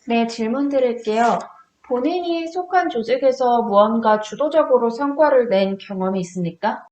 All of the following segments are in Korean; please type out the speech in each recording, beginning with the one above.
네, 질문 드릴게요. 본인이 속한 조직에서 무언가 주도적으로 성과를 낸 경험이 있습니까?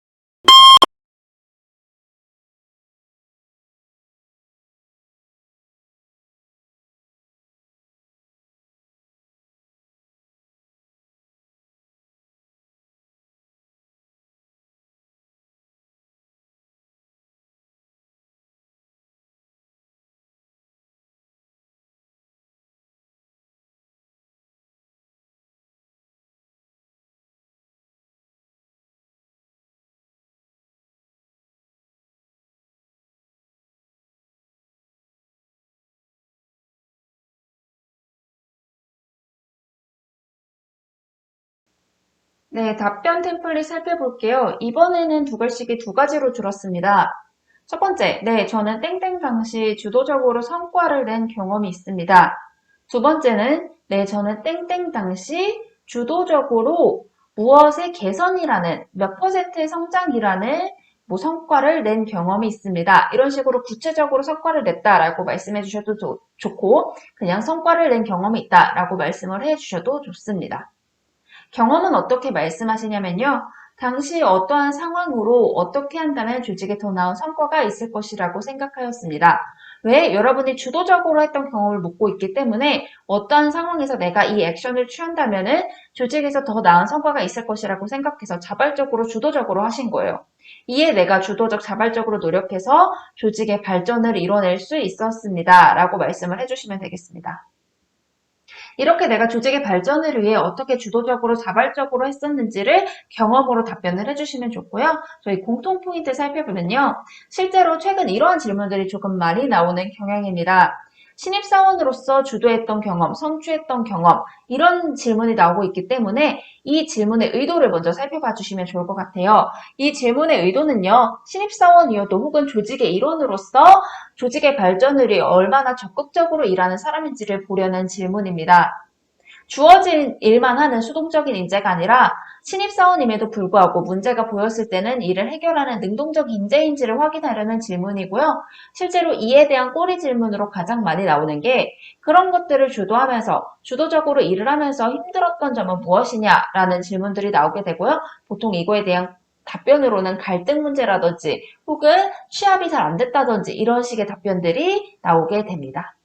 네, 답변 템플릿 살펴볼게요. 이번에는 두 글씩이 두 가지로 줄었습니다. 첫 번째, 네, 저는 땡땡 당시 주도적으로 성과를 낸 경험이 있습니다. 두 번째는, 네, 저는 땡땡 당시 주도적으로 무엇의 개선이라는, 몇 퍼센트의 성장이라는 성과를 낸 경험이 있습니다. 이런 식으로 구체적으로 성과를 냈다라고 말씀해 주셔도 좋고, 그냥 성과를 낸 경험이 있다라고 말씀을 해 주셔도 좋습니다. 경험은 어떻게 말씀하시냐면요. 당시 어떠한 상황으로 어떻게 한다면 조직에 더 나은 성과가 있을 것이라고 생각하였습니다. 왜? 여러분이 주도적으로 했던 경험을 묻고 있기 때문에 어떠한 상황에서 내가 이 액션을 취한다면은 조직에서 더 나은 성과가 있을 것이라고 생각해서 자발적으로 주도적으로 하신 거예요. 이에 내가 주도적 자발적으로 노력해서 조직의 발전을 이뤄낼 수 있었습니다. 라고 말씀을 해주시면 되겠습니다. 이렇게 내가 조직의 발전을 위해 어떻게 주도적으로 자발적으로 했었는지를 경험으로 답변을 해주시면 좋고요. 저희 공통 포인트 살펴보면요. 실제로 최근 이러한 질문들이 조금 많이 나오는 경향입니다. 신입사원으로서 주도했던 경험, 성취했던 경험 이런 질문이 나오고 있기 때문에 이 질문의 의도를 먼저 살펴봐 주시면 좋을 것 같아요. 이 질문의 의도는요. 신입사원이어도 혹은 조직의 일원으로서 조직의 발전을 위해 얼마나 적극적으로 일하는 사람인지를 보려는 질문입니다. 주어진 일만 하는 수동적인 인재가 아니라 신입사원임에도 불구하고 문제가 보였을 때는 이를 해결하는 능동적 인재인지를 확인하려는 질문이고요. 실제로 이에 대한 꼬리 질문으로 가장 많이 나오는 게 그런 것들을 주도하면서 주도적으로 일을 하면서 힘들었던 점은 무엇이냐라는 질문들이 나오게 되고요. 보통 이거에 대한 답변으로는 갈등 문제라든지 혹은 취합이 잘 안 됐다든지 이런 식의 답변들이 나오게 됩니다.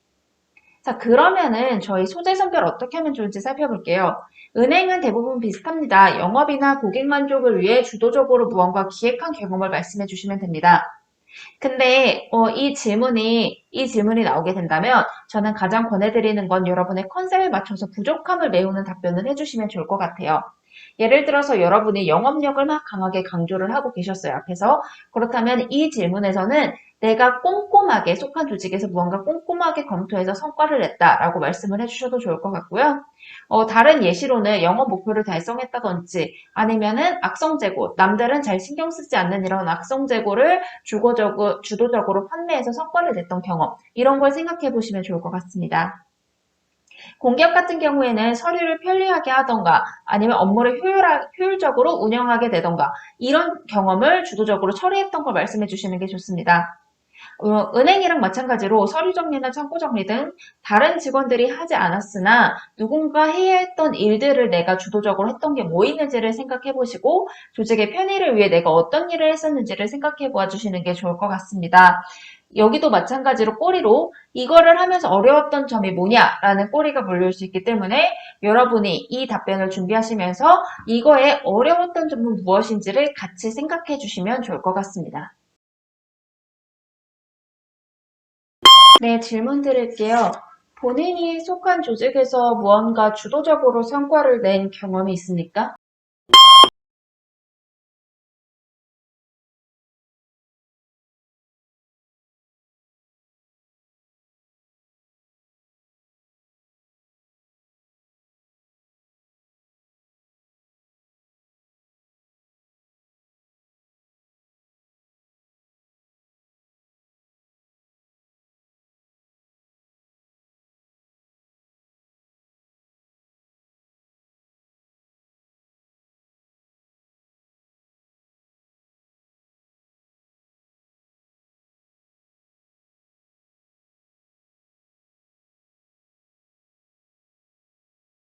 자, 그러면은 저희 소재 선별 어떻게 하면 좋을지 살펴볼게요. 은행은 대부분 비슷합니다. 영업이나 고객 만족을 위해 주도적으로 무언가 기획한 경험을 말씀해 주시면 됩니다. 근데 이 질문이 나오게 된다면 저는 가장 권해드리는 건 여러분의 컨셉에 맞춰서 부족함을 메우는 답변을 해주시면 좋을 것 같아요. 예를 들어서 여러분이 영업력을 막 강하게 강조를 하고 계셨어요, 앞에서. 그렇다면 이 질문에서는 내가 꼼꼼하게 속한 조직에서 무언가 꼼꼼하게 검토해서 성과를 냈다라고 말씀을 해주셔도 좋을 것 같고요. 다른 예시로는 영업 목표를 달성했다든지 아니면은 악성 재고, 남들은 잘 신경 쓰지 않는 이런 악성 재고를 주도적으로 판매해서 성과를 냈던 경험, 이런 걸 생각해 보시면 좋을 것 같습니다. 공기업 같은 경우에는 서류를 편리하게 하던가 아니면 업무를 효율적으로 운영하게 되던가 이런 경험을 주도적으로 처리했던 걸 말씀해 주시는 게 좋습니다. 은행이랑 마찬가지로 서류 정리나 창고 정리 등 다른 직원들이 하지 않았으나 누군가 해야 했던 일들을 내가 주도적으로 했던 게 뭐 있는지를 생각해 보시고 조직의 편의를 위해 내가 어떤 일을 했었는지를 생각해 보아 주시는 게 좋을 것 같습니다. 여기도 마찬가지로 꼬리로 이거를 하면서 어려웠던 점이 뭐냐라는 꼬리가 물릴 수 있기 때문에 여러분이 이 답변을 준비하시면서 이거에 어려웠던 점은 무엇인지를 같이 생각해 주시면 좋을 것 같습니다. 네, 질문 드릴게요. 본인이 속한 조직에서 무언가 주도적으로 성과를 낸 경험이 있습니까?